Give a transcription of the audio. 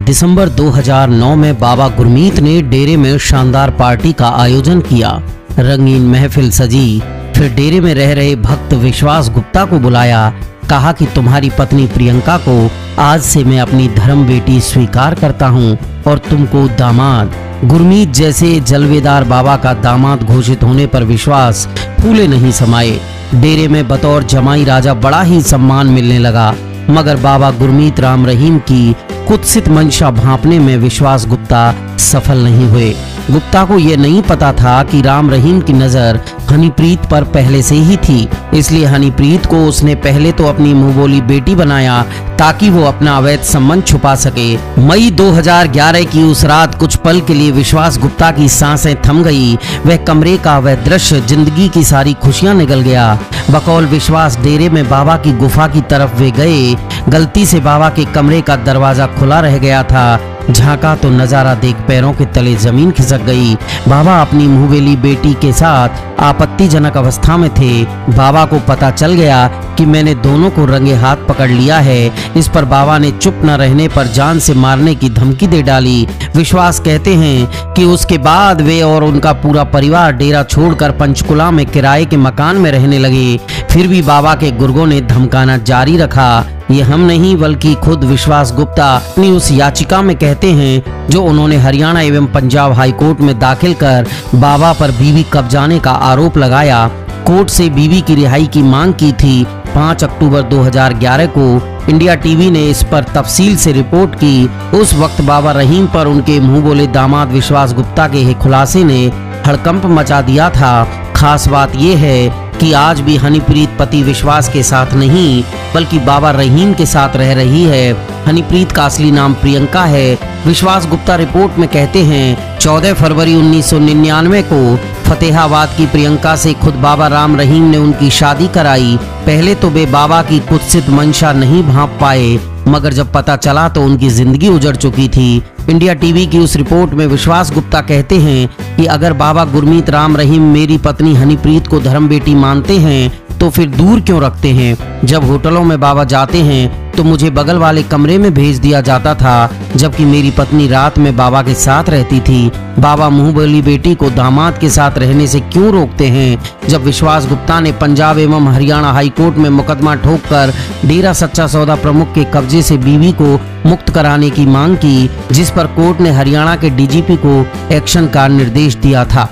दिसंबर 2009 में बाबा गुरमीत ने डेरे में शानदार पार्टी का आयोजन किया। रंगीन महफिल सजी। फिर डेरे में रह रहे भक्त विश्वास गुप्ता को बुलाया। कहा कि तुम्हारी पत्नी प्रियंका को आज से मैं अपनी धर्म बेटी स्वीकार करता हूँ और तुमको दामाद। गुरमीत जैसे जलवेदार बाबा का दामाद घोषित होने पर विश्वास फूले नहीं समाये। डेरे में बतौर जमाई राजा बड़ा ही सम्मान मिलने लगा, मगर बाबा गुरमीत राम रहीम की कुत्सित मंशा भांपने में विश्वास गुप्ता सफल नहीं हुए। गुप्ता को यह नहीं पता था कि राम रहीम की नजर हनीप्रीत पर पहले से ही थी, इसलिए हनीप्रीत को उसने पहले तो अपनी मुंहबोली बेटी बनाया ताकि वो अपना अवैध संबंध छुपा सके। मई 2011 की उस रात कुछ पल के लिए विश्वास गुप्ता की सांसें थम गई। वह कमरे का वह दृश्य जिंदगी की सारी खुशियां निगल गया। बकौल विश्वास डेरे में बाबा की गुफा की तरफ वे गए। गलती से बाबा के कमरे का दरवाजा खुला रह गया था। झांका तो नजारा देख पैरों के तले जमीन खिसक गई। बाबा अपनी मुंहबेली बेटी के साथ आपत्तिजनक अवस्था में थे। बाबा को पता चल गया कि मैंने दोनों को रंगे हाथ पकड़ लिया है। इस पर बाबा ने चुप न रहने पर जान से मारने की धमकी दे डाली। विश्वास कहते हैं कि उसके बाद वे और उनका पूरा परिवार डेरा छोड़कर पंचकुला में किराए के मकान में रहने लगे। फिर भी बाबा के गुर्गों ने धमकाना जारी रखा। ये हम नहीं बल्कि खुद विश्वास गुप्ता अपनी उस याचिका में कहते हैं जो उन्होंने हरियाणा एवं पंजाब हाई कोर्ट में दाखिल कर बाबा पर बीवी कब्जाने का आरोप लगाया। कोर्ट से बीवी की रिहाई की मांग की थी। 5 अक्टूबर 2011 को इंडिया टीवी ने इस पर तफसील से रिपोर्ट की। उस वक्त बाबा रहीम पर उनके मुंह बोले दामाद विश्वास गुप्ता के खुलासे ने हड़कंप मचा दिया था। खास बात यह है कि आज भी हनीप्रीत पति विश्वास के साथ नहीं बल्कि बाबा रहीम के साथ रह रही है। हनीप्रीत का असली नाम प्रियंका है। विश्वास गुप्ता रिपोर्ट में कहते हैं 14 फरवरी 1999 को फतेहाबाद की प्रियंका से खुद बाबा राम रहीम ने उनकी शादी कराई। पहले तो वे बाबा की कुत्सित मंशा नहीं भांप पाए, मगर जब पता चला तो उनकी जिंदगी उजड़ चुकी थी। इंडिया टीवी की उस रिपोर्ट में विश्वास गुप्ता कहते हैं कि अगर बाबा गुरमीत राम रहीम मेरी पत्नी हनीप्रीत को धर्म बेटी मानते हैं तो फिर दूर क्यों रखते हैं। जब होटलों में बाबा जाते हैं तो मुझे बगल वाले कमरे में भेज दिया जाता था, जबकि मेरी पत्नी रात में बाबा के साथ रहती थी। बाबा मुंह बोली बेटी को दामाद के साथ रहने से क्यों रोकते हैं। जब विश्वास गुप्ता ने पंजाब एवं हरियाणा हाई कोर्ट में मुकदमा ठोककर डेरा सच्चा सौदा प्रमुख के कब्जे से बीवी को मुक्त कराने की मांग की, जिस पर कोर्ट ने हरियाणा के डीजीपी को एक्शन का निर्देश दिया था।